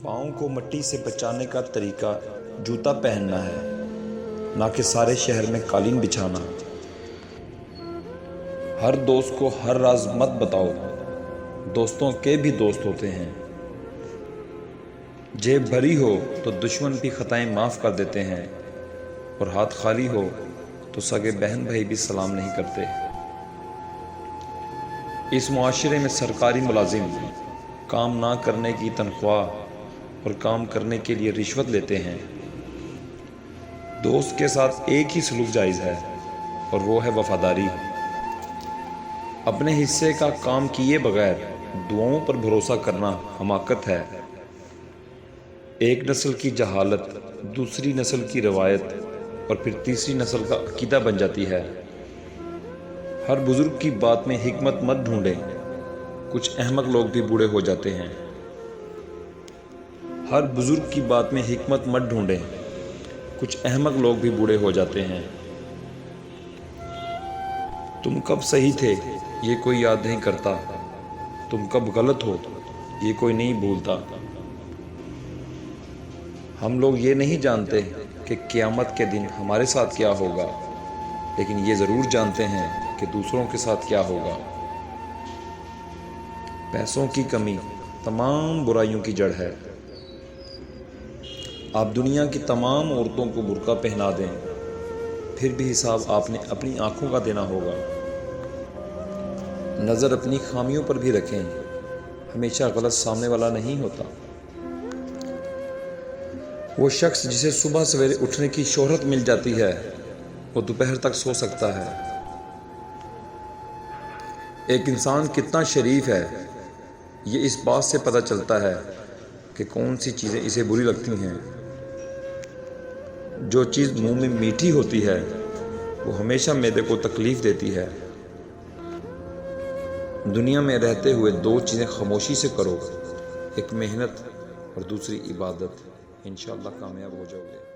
پاؤں کو مٹی سے بچانے کا طریقہ جوتا پہننا ہے، نہ کہ سارے شہر میں قالین بچھانا۔ ہر دوست کو ہر راز مت بتاؤ، دوستوں کے بھی دوست ہوتے ہیں۔ جیب بھری ہو تو دشمن بھی خطائیں معاف کر دیتے ہیں، اور ہاتھ خالی ہو تو سگے بہن بھائی بھی سلام نہیں کرتے۔ اس معاشرے میں سرکاری ملازم کام نہ کرنے کی تنخواہ اور کام کرنے کے لیے رشوت لیتے ہیں۔ دوست کے ساتھ ایک ہی سلوک جائز ہے، اور وہ ہے وفاداری۔ اپنے حصے کا کام کیے بغیر دعاؤں پر بھروسہ کرنا حماقت ہے۔ ایک نسل کی جہالت دوسری نسل کی روایت اور پھر تیسری نسل کا عقیدہ بن جاتی ہے۔ ہر بزرگ کی بات میں حکمت مت ڈھونڈیں، کچھ احمق لوگ بھی بوڑھے ہو جاتے ہیں۔ ہر بزرگ کی بات میں حکمت مت ڈھونڈیں، کچھ احمق لوگ بھی بوڑھے ہو جاتے ہیں۔ تم کب صحیح تھے یہ کوئی یاد نہیں کرتا، تم کب غلط ہو یہ کوئی نہیں بھولتا۔ ہم لوگ یہ نہیں جانتے کہ قیامت کے دن ہمارے ساتھ کیا ہوگا، لیکن یہ ضرور جانتے ہیں کہ دوسروں کے ساتھ کیا ہوگا۔ پیسوں کی کمی تمام برائیوں کی جڑ ہے۔ آپ دنیا کی تمام عورتوں کو برقع پہنا دیں، پھر بھی حساب آپ نے اپنی آنکھوں کا دینا ہوگا۔ نظر اپنی خامیوں پر بھی رکھیں، ہمیشہ غلط سامنے والا نہیں ہوتا۔ وہ شخص جسے صبح سویرے اٹھنے کی شہرت مل جاتی ہے، وہ دوپہر تک سو سکتا ہے۔ ایک انسان کتنا شریف ہے یہ اس بات سے پتہ چلتا ہے کہ کون سی چیزیں اسے بری لگتی ہیں۔ جو چیز منہ میں میٹھی ہوتی ہے وہ ہمیشہ معدے کو تکلیف دیتی ہے۔ دنیا میں رہتے ہوئے دو چیزیں خاموشی سے کرو، ایک محنت اور دوسری عبادت، انشاءاللہ کامیاب ہو جاؤ گے۔